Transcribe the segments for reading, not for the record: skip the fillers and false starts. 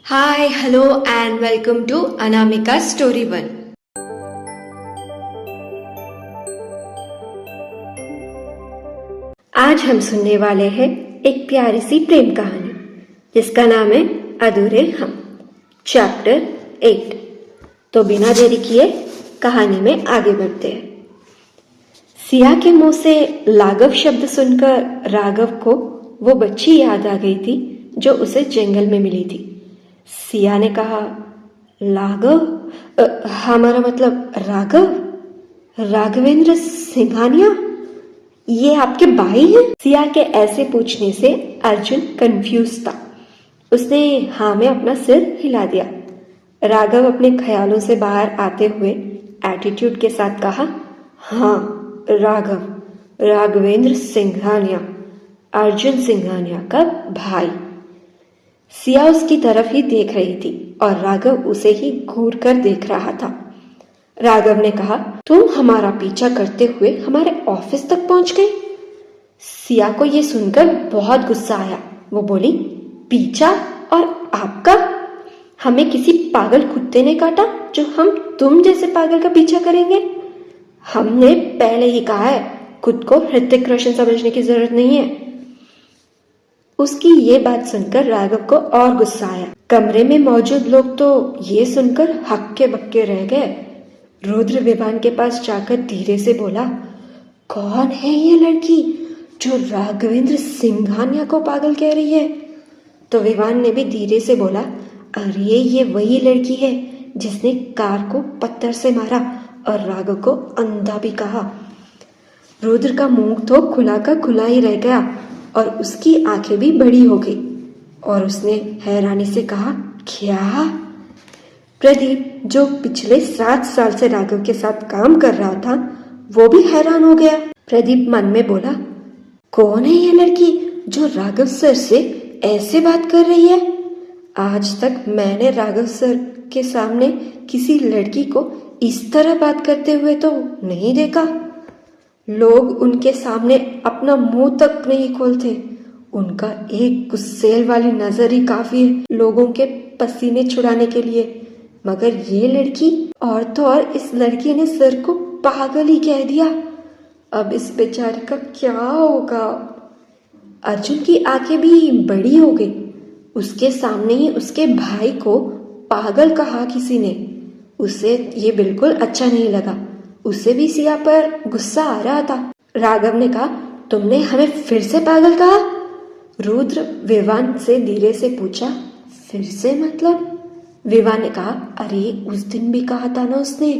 Hi, hello, and welcome to Anamika Story 1. आज हम सुनने वाले हैं एक प्यारी सी प्रेम कहानी जिसका नाम है अधूरे हम, चैप्टर 8। तो बिना देरी किए कहानी में आगे बढ़ते हैं। सिया के मुंह से लाघव शब्द सुनकर राघव को वो बच्ची याद आ गई थी जो उसे जंगल में मिली थी। सिया ने कहा, लाघव? हमारा मतलब राघव? राघवेंद्र सिंघानिया? ये आपके भाई हैं? सिया के ऐसे पूछने से अर्जुन कंफ्यूज था। उसने हाँ में अपना सिर हिला दिया। राघव अपने ख्यालों से बाहर आते हुए एटीट्यूड के साथ कहा, हाँ राघव, राघवेंद्र सिंघानिया, अर्जुन सिंघानिया का भाई। सिया उसकी तरफ ही देख रही थी और राघव उसे ही घूर कर देख रहा था। राघव ने कहा, तुम हमारा पीछा करते हुए हमारे ऑफिस तक पहुंच गए? सिया को यह सुनकर बहुत गुस्सा आया। वो बोली, पीछा? और आपका? हमें किसी पागल कुत्ते ने काटा जो हम तुम जैसे पागल का पीछा करेंगे? हमने पहले ही कहा है, खुद को ऋतिक रोशन समझने की जरूरत नहीं है। उसकी ये बात सुनकर राघव को और गुस्सा आया। कमरे में मौजूद लोग तो ये सुनकर हक्के बक्के रह गए। रुद्र विवान के पास जाकर धीरे से बोला, कौन है ये लड़की जो राघवेंद्र सिंघानिया को पागल कह रही है? तो विवान ने भी धीरे से बोला, अरे ये वही लड़की है जिसने कार को पत्थर से मारा और राघव को अंधा भी कहा। रुद्र का मुंह तो खुला का खुला ही रह गया और उसकी आंखें भी बड़ी हो गई और उसने हैरानी से कहा, क्या? प्रदीप, जो पिछले 7 साल से राघव के साथ काम कर रहा था, वो भी हैरान हो गया। प्रदीप मन में बोला, कौन है ये लड़की जो राघव सर से ऐसे बात कर रही है? आज तक मैंने राघव सर के सामने किसी लड़की को इस तरह बात करते हुए तो नहीं देखा। लोग उनके सामने अपना मुंह तक नहीं खोलते। उनका एक गुस्सेल वाली नजर ही काफी है लोगों के पसीने छुड़ाने के लिए। मगर ये लड़की, और तो और इस लड़की ने सर को पागल ही कह दिया। अब इस बेचारे का क्या होगा? अर्जुन की आंखें भी बड़ी हो गई। उसके सामने ही उसके भाई को पागल कहा किसी ने। उसे ये बिल्कुल अच्छा नहीं लगा। उसे भी सिया पर गुस्सा आ रहा था। राघव ने कहा, तुमने हमें फिर से पागल कहा? रुद्र विवान से धीरे से पूछा, फिर से मतलब? विवान ने कहा, अरे उस दिन भी कहा था ना उसने।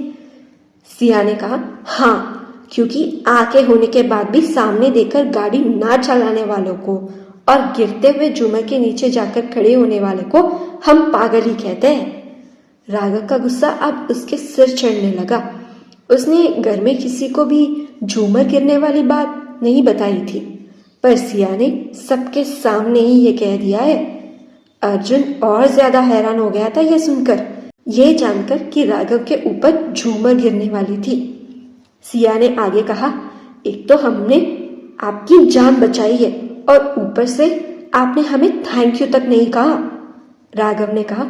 सिया ने कहा, हाँ, क्योंकि आंखें होने के बाद भी सामने देखकर गाड़ी ना चलाने वालों को और गिरते हुए झूमर के नीचे जाकर खड़े होने वाले को हम पागल ही कहते हैं। राघव का गुस्सा अब उसके सिर चढ़ने लगा। उसने घर में किसी को भी झूमर गिरने वाली बात नहीं बताई थी, पर सिया ने सबके सामने ही ये कह दिया है। अर्जुन और ज्यादा हैरान हो गया था ये सुनकर, ये जानकर कि राघव के ऊपर झूमर गिरने वाली थी। सिया ने आगे कहा, एक तो हमने आपकी जान बचाई है और ऊपर से आपने हमें थैंक यू तक नहीं कहा। राघव ने कहा,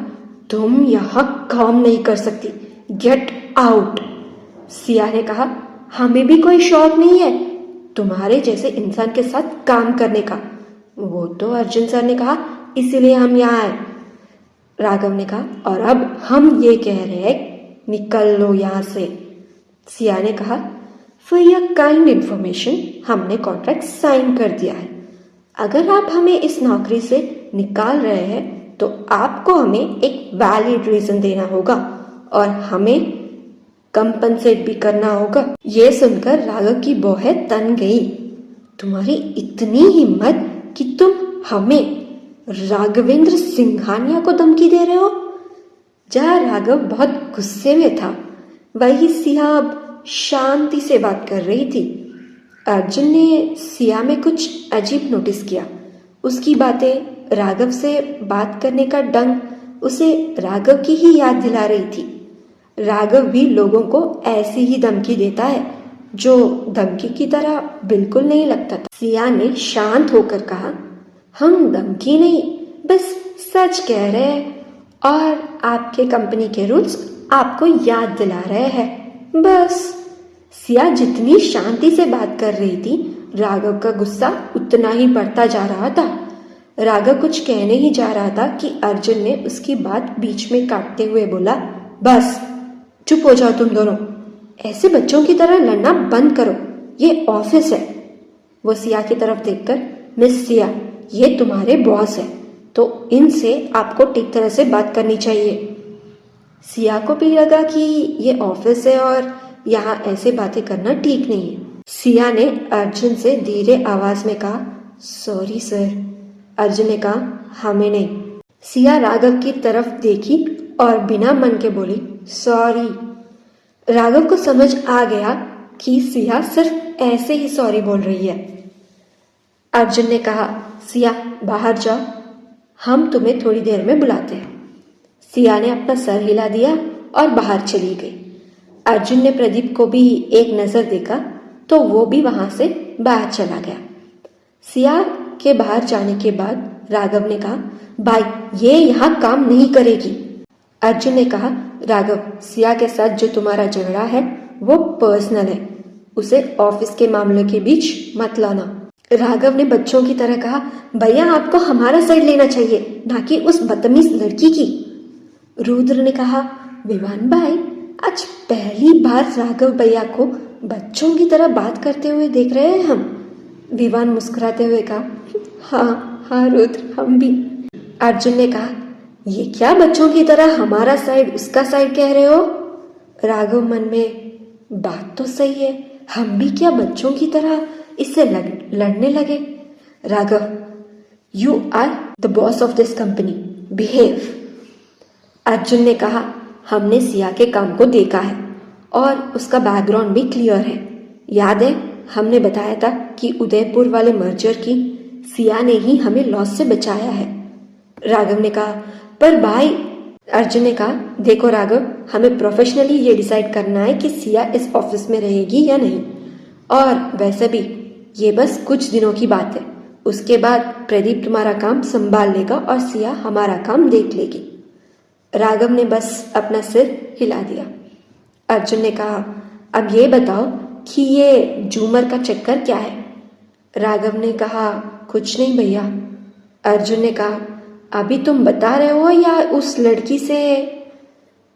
तुम यहाँ काम नहीं कर सकती, गेट आउट। सिया ने कहा, हमें भी कोई शौक नहीं है तुम्हारे जैसे इंसान के साथ काम करने का। वो तो अर्जुन सर ने कहा, इसीलिए हम यहाँ आए। राघव ने कहा, और अब हम ये कह रहे हैं, निकल लो यहाँ से। सिया ने कहा, फॉर योर काइंड इंफॉर्मेशन, हमने कॉन्ट्रैक्ट साइन कर दिया है। अगर आप हमें इस नौकरी से निकाल रहे हैं तो आपको हमें एक वैलिड रीजन देना होगा और हमें कंपनसेट भी करना होगा। ये सुनकर राघव की भौहें तन गई। तुम्हारी इतनी हिम्मत कि तुम हमें, राघवेंद्र सिंघानिया को धमकी दे रहे हो? जहाँ राघव बहुत गुस्से में था, वही सिया अब शांति से बात कर रही थी। अर्जुन ने सिया में कुछ अजीब नोटिस किया। उसकी बातें, राघव से बात करने का ढंग उसे राघव की ही याद दिला रही थी। राघव भी लोगों को ऐसी ही धमकी देता है जो धमकी की तरह बिल्कुल नहीं लगता था। सिया ने शांत होकर कहा, हम धमकी नहीं, बस सच कह रहे हैं और आपके कंपनी के रूल्स आपको याद दिला रहे हैं, बस। सिया जितनी शांति से बात कर रही थी, राघव का गुस्सा उतना ही बढ़ता जा रहा था। राघव कुछ कहने ही जा रहा था कि अर्जुन ने उसकी बात बीच में काटते हुए बोला, बस चुप हो जाओ तुम दोनों, ऐसे बच्चों की तरह लड़ना बंद करो, ये ऑफिस है। वो सिया की तरफ देखकर, मिस सिया, ये तुम्हारे बॉस है, तो इनसे आपको ठीक तरह से बात करनी चाहिए। सिया को भी लगा कि ये ऑफिस है और यहाँ ऐसे बातें करना ठीक नहीं है। सिया ने अर्जुन से धीरे आवाज में कहा, सॉरी सर। अर्जुन ने कहा, हमें नहीं। सिया राघव की तरफ देखी और बिना मन के बोली, सॉरी। राघव को समझ आ गया कि सिया सिर्फ ऐसे ही सॉरी बोल रही है। अर्जुन ने कहा, सिया बाहर जाओ, हम तुम्हें थोड़ी देर में बुलाते हैं। सिया ने अपना सर हिला दिया और बाहर चली गई। अर्जुन ने प्रदीप को भी एक नजर देखा तो वो भी वहां से बाहर चला गया। सिया के बाहर जाने के बाद राघव ने कहा, भाई ये यहाँ काम नहीं करेगी। अर्जुन ने कहा, राघव, सिया के साथ जो तुम्हारा झगड़ा है वो पर्सनल है, उसे ऑफिस के मामलों के बीच मत लाना। राघव ने बच्चों की तरह कहा, भैया आपको हमारा साइड लेना चाहिए, ना कि उस बदतमीज लड़की की। रुद्र ने कहा, विवान भाई, आज पहली बार राघव भैया को बच्चों की तरह बात करते हुए देख रहे हैं हम। विवान मुस्कुराते हुए कहा, हाँ रुद्र, हम भी। अर्जुन ने कहा, ये क्या बच्चों की तरह हमारा साइड उसका साइड कह रहे हो? राघव मन में, बात तो सही है, हम भी क्या बच्चों की तरह इससे लड़ने लगे? Raghav, you are the boss of this company, behave. Arjun ने कहा, हमने सिया के काम को देखा है और उसका बैकग्राउंड भी क्लियर है। याद है हमने बताया था कि उदयपुर वाले मर्जर की सिया ने ही हमें लॉस से बचाया है। राघव ने कहा, पर भाई। अर्जुन ने कहा, देखो राघव, हमें प्रोफेशनली ये डिसाइड करना है कि सिया इस ऑफिस में रहेगी या नहीं, और वैसे भी ये बस कुछ दिनों की बात है। उसके बाद प्रदीप तुम्हारा काम संभाल लेगा और सिया हमारा काम देख लेगी। राघव ने बस अपना सिर हिला दिया। अर्जुन ने कहा, अब ये बताओ कि ये झूमर का चक्कर क्या है? राघव ने कहा, कुछ नहीं भैया। अर्जुन ने कहा, अभी तुम बता रहे हो या उस लड़की से?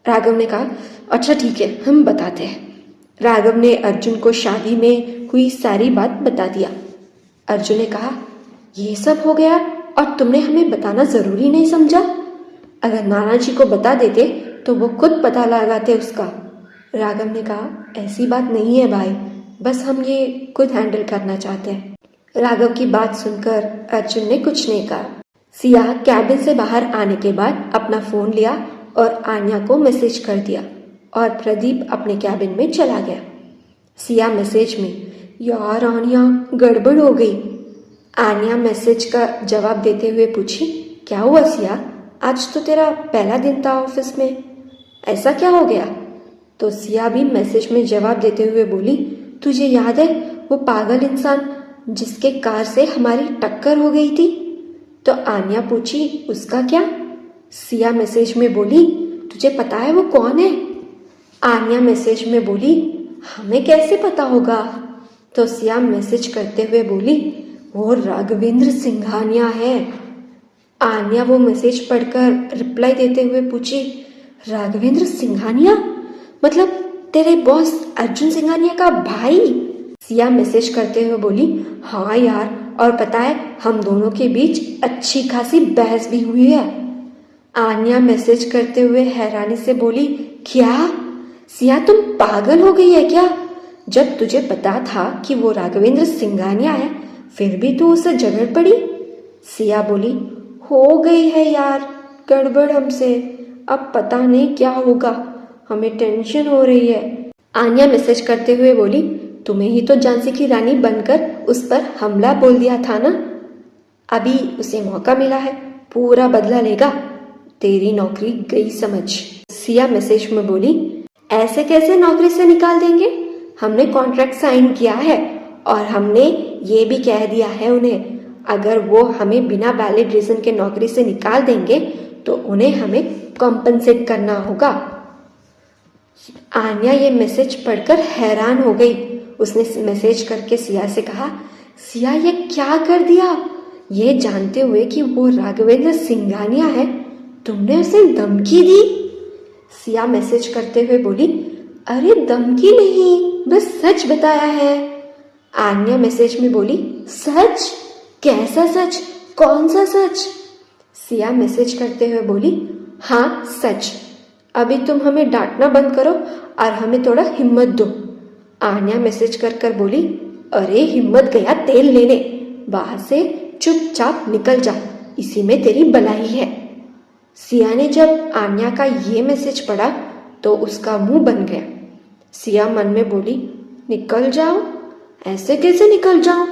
राघव ने कहा, अच्छा ठीक है, हम बताते हैं। राघव ने अर्जुन को शादी में हुई सारी बात बता दिया। अर्जुन ने कहा, ये सब हो गया और तुमने हमें बताना जरूरी नहीं समझा? अगर नाना जी को बता देते तो वो खुद पता लगाते उसका। राघव ने कहा, ऐसी बात नहीं है भाई, बस हम ये खुद हैंडल करना चाहते हैं। राघव की बात सुनकर अर्जुन ने कुछ नहीं कहा। सिया कैबिन से बाहर आने के बाद अपना फोन लिया और आन्या को मैसेज कर दिया और प्रदीप अपने कैबिन में चला गया। सिया मैसेज में, यार आन्या, गड़बड़ हो गई। आन्या मैसेज का जवाब देते हुए पूछी, क्या हुआ सिया, आज तो तेरा पहला दिन था ऑफिस में, ऐसा क्या हो गया? तो सिया भी मैसेज में जवाब देते हुए बोली, तुझे याद है वो पागल इंसान जिसके कार से हमारी टक्कर हो गई थी? तो आन्या पूछी, उसका क्या? सिया मैसेज में बोली, तुझे पता है वो कौन है? आन्या मैसेज में बोली, हमें कैसे पता होगा? तो सिया मैसेज करते हुए बोली, वो राघवेंद्र सिंघानिया है। आन्या वो मैसेज पढ़कर रिप्लाई देते हुए पूछी, राघवेंद्र सिंघानिया मतलब तेरे बॉस अर्जुन सिंघानिया का भाई? सिया मैसेज करते हुए बोली, हाँ यार, और पता है हम दोनों के बीच अच्छी खासी बहस भी हुई है। आन्या मैसेज करते हुए हैरानी से बोली, क्या सिया तुम पागल हो गई है क्या? जब तुझे पता था कि वो राघवेंद्र सिंघानिया है फिर भी तू उससे झगड़ पड़ी? सिया बोली, हो गई है यार गड़बड़ हमसे, अब पता नहीं क्या होगा, हमें टेंशन हो रही है। आन्या मैसेज करते हुए बोली, तुम्हें ही तो झांसी की रानी बनकर उस पर हमला बोल दिया था ना, अभी उसे मौका मिला है, पूरा बदला लेगा, तेरी नौकरी गई समझ। सिया मैसेज में बोली, ऐसे कैसे नौकरी से निकाल देंगे? हमने कॉन्ट्रैक्ट साइन किया है और हमने ये भी कह दिया है उन्हें, अगर वो हमें बिना वैलिड रीजन के नौकरी से निकाल देंगे तो उन्हें हमें कॉम्पनसेट करना होगा। आन्या ये मैसेज पढ़कर हैरान हो गई। उसने मैसेज करके सिया से कहा, सिया ये क्या कर दिया? ये जानते हुए कि वो राघवेंद्र सिंघानिया है, तुमने उसे धमकी दी? सिया मैसेज करते हुए बोली, अरे धमकी नहीं, बस सच बताया है। आन्या मैसेज में बोली, सच? कैसा सच? कौन सा सच? सिया मैसेज करते हुए बोली, हाँ सच। अभी तुम हमें डांटना बंद करो और हमें थोड़ा हिम्मत दो। आन्या मैसेज कर कर बोली, अरे हिम्मत गया तेल लेने, बाहर से चुपचाप निकल जा, इसी में तेरी भलाई है। सिया ने जब आन्या का ये मैसेज पढ़ा तो उसका मुंह बन गया। सिया मन में बोली, निकल जाओ? ऐसे कैसे निकल जाओ?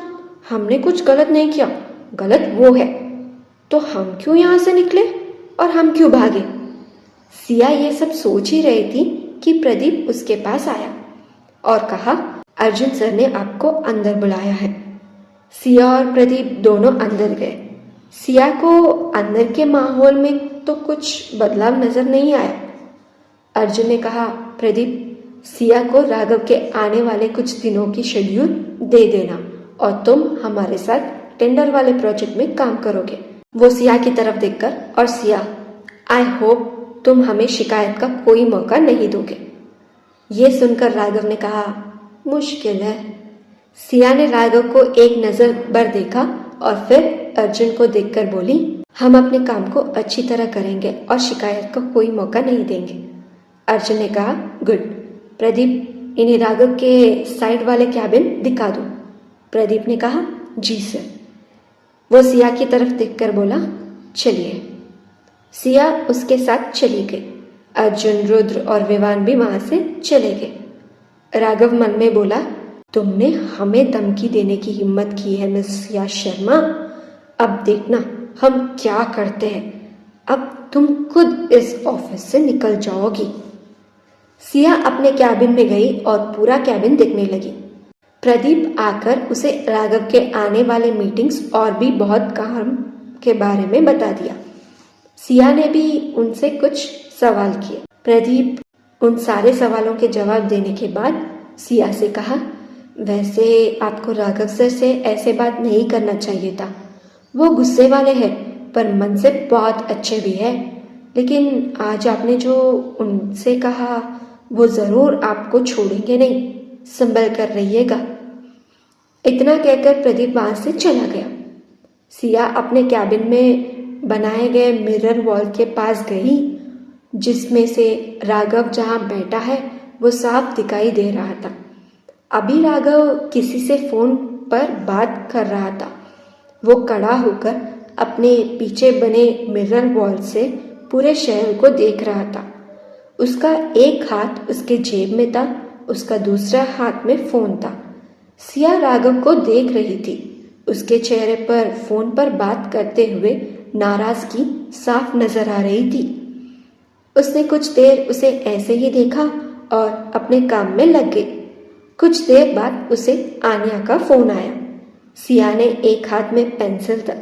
हमने कुछ गलत नहीं किया, गलत वो है। तो हम क्यों यहाँ से निकले और हम क्यों भागे? सिया ये सब सोच ही रही थी कि प्रदीप उसके पास आया और कहा, अर्जुन सर ने आपको अंदर बुलाया है। सिया और प्रदीप दोनों अंदर गए। सिया को अंदर के माहौल में तो कुछ बदलाव नजर नहीं आया। अर्जुन ने कहा, प्रदीप, सिया को राघव के आने वाले कुछ दिनों की शेड्यूल दे देना और तुम हमारे साथ टेंडर वाले प्रोजेक्ट में काम करोगे। वो सिया की तरफ देखकर, और सिया, आई होप तुम हमें शिकायत का कोई मौका नहीं दोगे। ये सुनकर राघव ने कहा, मुश्किल है। सिया ने राघव को एक नजर भर देखा और फिर अर्जुन को देखकर बोली, हम अपने काम को अच्छी तरह करेंगे और शिकायत का कोई मौका नहीं देंगे। अर्जुन ने कहा, गुड। प्रदीप, इन्हें राघव के साइड वाले कैबिन दिखा दो। प्रदीप ने कहा, जी सर। वो सिया की तरफ देखकर बोला, चलिए। सिया उसके साथ चली गई। अर्जुन, रुद्र और विवान भी वहां से चले गए। राघव मन में बोला, तुमने हमें धमकी देने की हिम्मत की है मिस सिया शर्मा। अब देखना हम क्या करते हैं। अब तुम खुद इस ऑफिस से निकल जाओगी। सिया अपने कैबिन में गई और पूरा कैबिन देखने लगी। प्रदीप आकर उसे राघव के आने वाले मीटिंग्स और भी बहुत काम के बारे में बता दिया। सिया ने भी उनसे कुछ सवाल किए। प्रदीप उन सारे सवालों के जवाब देने के बाद सिया से कहा, वैसे आपको राघव सर से ऐसे बात नहीं करना चाहिए था। वो गुस्से वाले हैं पर मन से बहुत अच्छे भी हैं। लेकिन आज आपने जो उनसे कहा वो जरूर आपको छोड़ेंगे नहीं, संभल कर रहिएगा। इतना कहकर प्रदीप वहां से चला गया। सिया अपने कैबिन में बनाए गए मिरर वॉल के पास गई, जिसमें से राघव जहां बैठा है वो साफ दिखाई दे रहा था। अभी राघव किसी से फोन पर बात कर रहा था। वो खड़ा होकर अपने पीछे बने मिरर वॉल से पूरे शहर को देख रहा था। उसका एक हाथ उसके जेब में था, उसका दूसरा हाथ में फोन था। सिया राघव को देख रही थी। उसके चेहरे पर फोन पर बात करते हुए नाराजगी साफ नजर आ रही थी। उसने कुछ देर उसे ऐसे ही देखा और अपने काम में लग गई। कुछ देर बाद उसे आन्या का फोन आया। सिया ने एक हाथ में पेंसिल था।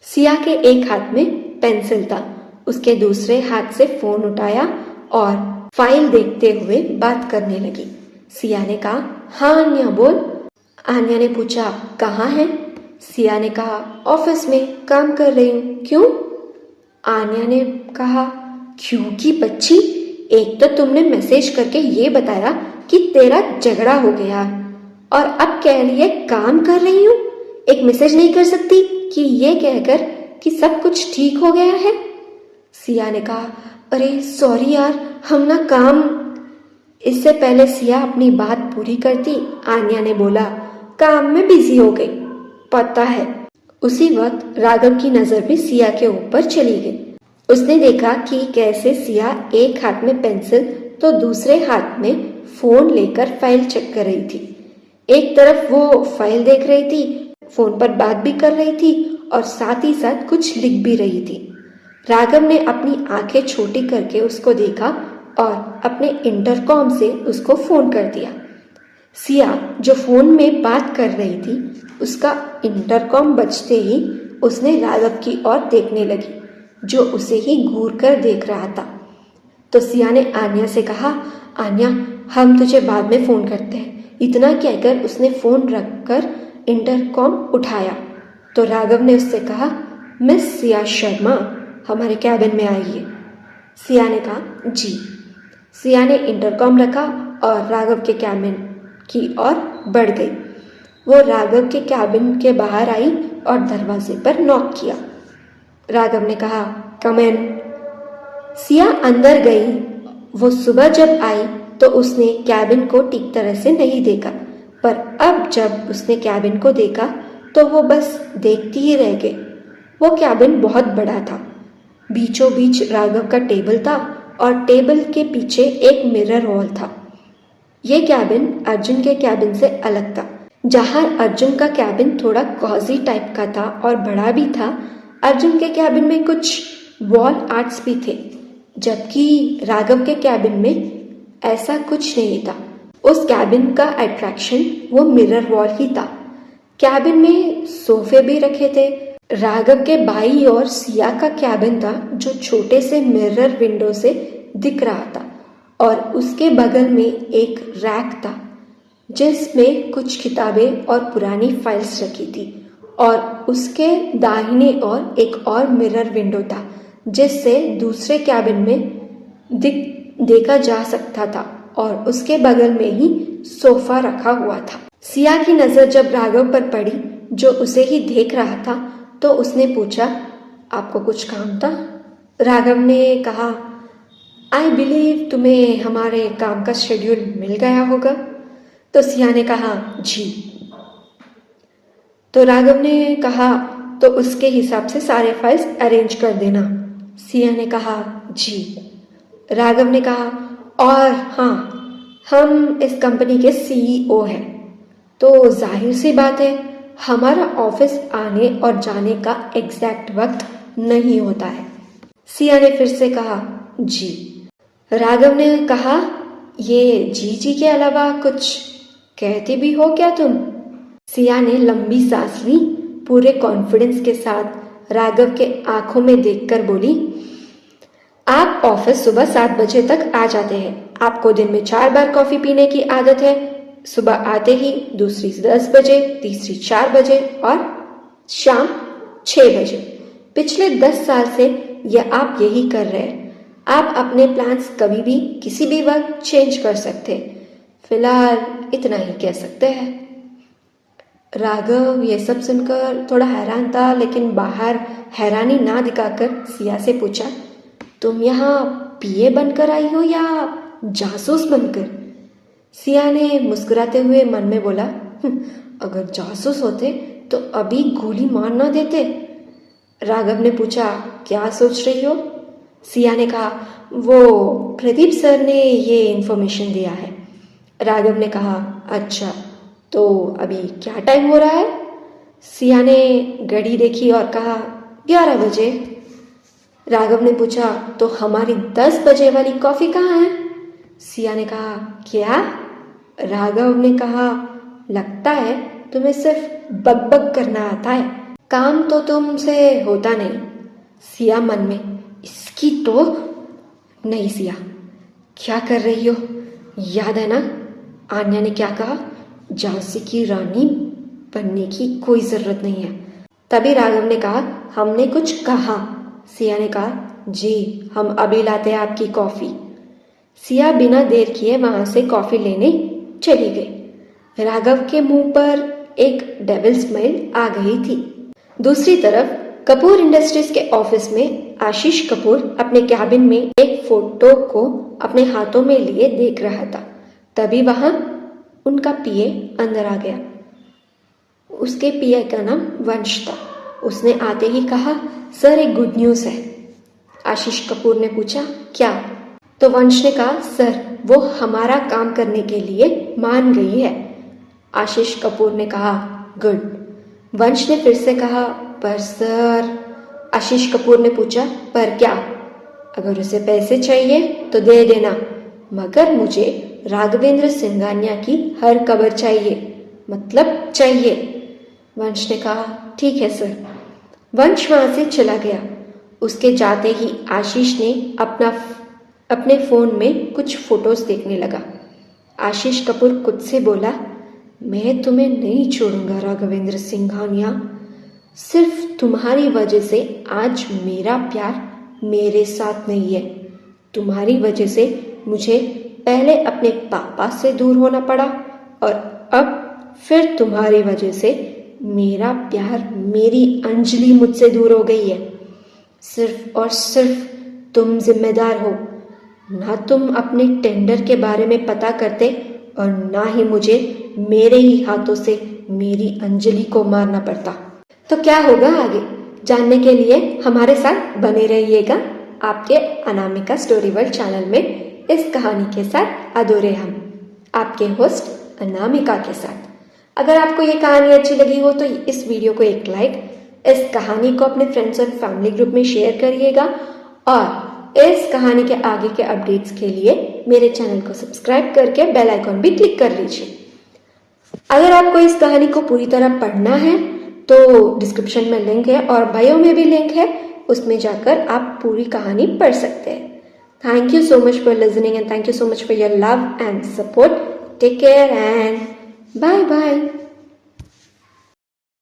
सिया के एक हाथ में पेंसिल था। उसके दूसरे हाथ से फोन उठाया और फाइल देखते हुए बात करने लगी। सिया ने कहा, हाँ आन्या बोल। आन्या ने पूछा, कहाँ है? सिया ने कहा, ऑफिस में काम कर रही हूँ। क्यों? आन्या ने कहा, क्यों की बच्ची, एक तो तुमने मैसेज करके ये बताया कि तेरा झगड़ा हो गया और अब कह रही है काम कर रही हूँ। एक मैसेज नहीं कर सकती कि ये कहकर कि सब कुछ ठीक हो गया है? सिया ने कहा, अरे सॉरी यार, हम ना काम। इससे पहले सिया अपनी बात पूरी करती, आन्या ने बोला, काम में बिजी हो गई, पता है। उसी वक्त राघव की नजर भी सिया के ऊपर चली गई। उसने देखा कि कैसे सिया एक हाथ में पेंसिल तो दूसरे हाथ में फोन लेकर फाइल चेक कर रही थी। एक तरफ वो फाइल देख रही थी, फोन पर बात भी कर रही थी और साथ ही साथ कुछ लिख भी रही थी। राघव ने अपनी आंखें छोटी करके उसको देखा और अपने इंटरकॉम से उसको फोन कर दिया। सिया जो फोन में बात कर रही थी, उसका इंटरकॉम बजते ही उसने राघव की ओर देखने लगी। जो उसे ही घूर कर देख रहा था। तो सिया ने आन्या से कहा, आन्या, हम तुझे बाद में फ़ोन करते हैं। इतना कहकर उसने फ़ोन रखकर इंटरकॉम उठाया तो राघव ने उससे कहा, मिस सिया शर्मा, हमारे कैबिन में आइए। सिया ने कहा, जी। सिया ने इंटरकॉम रखा और राघव के कैबिन की ओर बढ़ गई। वो राघव के कैबिन के बाहर आई और दरवाजे पर नॉक किया। राघव ने कहा, कम इन। सिया अंदर गई। वो सुबह जब आई तो उसने कैबिन को ठीक तरह से नहीं देखा, पर अब जब उसने कैबिन को देखा तो वो बस देखती ही रह गई। वो कैबिन बहुत बड़ा था। बीचों बीच राघव का टेबल था और टेबल के पीछे एक मिरर वॉल था। ये कैबिन अर्जुन के कैबिन से अलग था। जहाँ अर्जुन का कैबिन थोड़ा कॉजी टाइप का था और बड़ा भी था, अर्जुन के कैबिन में कुछ वॉल आर्ट्स भी थे, जबकि राघव के कैबिन में ऐसा कुछ नहीं था। उस कैबिन का अट्रैक्शन वो मिरर वॉल ही था। कैबिन में सोफे भी रखे थे। राघव के बाई और सिया का कैबिन था जो छोटे से मिरर विंडो से दिख रहा था और उसके बगल में एक रैक था जिसमें कुछ किताबें और पुरानी फाइल्स रखी थी और उसके दाहिने ओर एक और मिरर विंडो था जिससे दूसरे कैबिन में देखा जा सकता था और उसके बगल में ही सोफा रखा हुआ था। सिया की नज़र जब राघव पर पड़ी जो उसे ही देख रहा था तो उसने पूछा, आपको कुछ काम था? राघव ने कहा, आई बिलीव तुम्हें हमारे काम का शेड्यूल मिल गया होगा। तो सिया ने कहा, जी। तो राघव ने कहा, तो उसके हिसाब से सारे फाइल्स अरेंज कर देना। सिया ने कहा, जी। राघव ने कहा, और हाँ, हम इस कंपनी के सीईओ हैं, तो जाहिर सी बात है हमारा ऑफिस आने और जाने का एग्जैक्ट वक्त नहीं होता है। सिया ने फिर से कहा, जी। राघव ने कहा, ये जी के अलावा कुछ कहती भी हो क्या तुम? सिया ने लंबी सांस ली, पूरे कॉन्फिडेंस के साथ राघव के आंखों में देखकर बोली, आप ऑफिस सुबह 7 बजे तक आ जाते हैं। आपको दिन में 4 बार कॉफी पीने की आदत है। सुबह आते ही, दूसरी 10 बजे, तीसरी 4 बजे और शाम 6 बजे। पिछले 10 साल से आप यही कर रहे हैं। आप अपने प्लान्स कभी भी किसी भी वक्त चेंज कर सकते हैं। फिलहाल इतना ही कह सकते हैं। राघव ये सब सुनकर थोड़ा हैरान था, लेकिन बाहर हैरानी ना दिखाकर सिया से पूछा, तुम यहाँ पीए बनकर आई हो या जासूस बनकर? सिया ने मुस्कुराते हुए मन में बोला, अगर जासूस होते तो अभी गोली मार ना देते। राघव ने पूछा, क्या सोच रही हो? सिया ने कहा, वो प्रदीप सर ने ये इन्फॉर्मेशन दिया है। राघव ने कहा, अच्छा, तो अभी क्या टाइम हो रहा है? सिया ने घड़ी देखी और कहा, 11 बजे। राघव ने पूछा, तो हमारी 10 बजे वाली कॉफ़ी कहाँ है? सिया ने कहा, क्या? राघव ने कहा, लगता है तुम्हें सिर्फ बकबक करना आता है, काम तो तुमसे होता नहीं। सिया मन में, इसकी तो नहीं। सिया, क्या कर रही हो? याद है ना आन्या ने क्या कहा, झांसी की रानी बनने की कोई जरूरत नहीं है। तभी राघव ने कहा, हमने कुछ कहा? सिया ने कहा, जी, हम अभी लाते हैं आपकी कॉफ़ी। सिया बिना देर किए वहां से कॉफ़ी लेने चली गई। राघव के मुंह पर एक डेविल स्माइल आ गई थी। दूसरी तरफ कपूर इंडस्ट्रीज के ऑफिस में आशीष कपूर अपने कैबिन में एक फोटो को अपने हाथों में लिए देख रहा था। तभी वहां उनका पीए अंदर आ गया। उसके पीए का नाम वंश था। उसने आते ही कहा, सर, एक गुड न्यूज़ है। आशीष कपूर ने पूछा, क्या? तो वंश ने कहा, सर, वो हमारा काम करने के लिए मान गई है। आशीष कपूर ने कहा, गुड। वंश ने फिर से कहा, पर सर। आशीष कपूर ने पूछा, पर क्या? अगर उसे पैसे चाहिए तो दे देना, मगर मुझे राघवेंद्र सिंघानिया की हर खबर चाहिए, मतलब चाहिए। वंश ने कहा, ठीक है सर। वंश वहां से चला गया। उसके जाते ही आशीष ने अपने फ़ोन में कुछ फोटोज देखने लगा। आशीष कपूर खुद से बोला, मैं तुम्हें नहीं छोड़ूंगा राघवेंद्र सिंघानिया। सिर्फ तुम्हारी वजह से आज मेरा प्यार मेरे साथ नहीं है। तुम्हारी वजह से मुझे पहले अपने पापा से दूर होना पड़ा और अब फिर तुम्हारी वजह से मेरा प्यार, मेरी अंजलि मुझसे दूर हो गई है। सिर्फ और सिर्फ तुम जिम्मेदार हो। ना तुम अपने टेंडर के बारे में पता करते और ना ही मुझे मेरे ही हाथों से मेरी अंजलि को मारना पड़ता। तो क्या होगा आगे जानने के लिए हमारे साथ बने रहिएगा आपके अनामिका स्टोरी वर्ल्ड चैनल में इस कहानी के साथ अधूरे हम, आपके होस्ट अनामिका के साथ। अगर आपको ये कहानी अच्छी लगी हो तो इस वीडियो को एक लाइक, इस कहानी को अपने फ्रेंड्स और फैमिली ग्रुप में शेयर करिएगा और इस कहानी के आगे के अपडेट्स के लिए मेरे चैनल को सब्सक्राइब करके बेल आइकॉन भी क्लिक कर लीजिए। अगर आपको इस कहानी को पूरी तरह पढ़ना है तो डिस्क्रिप्शन में लिंक है और बायो में भी लिंक है, उसमें जाकर आप पूरी कहानी पढ़ सकते हैं। Thank you so much for listening and thank you so much for your love and support. Take care and bye bye.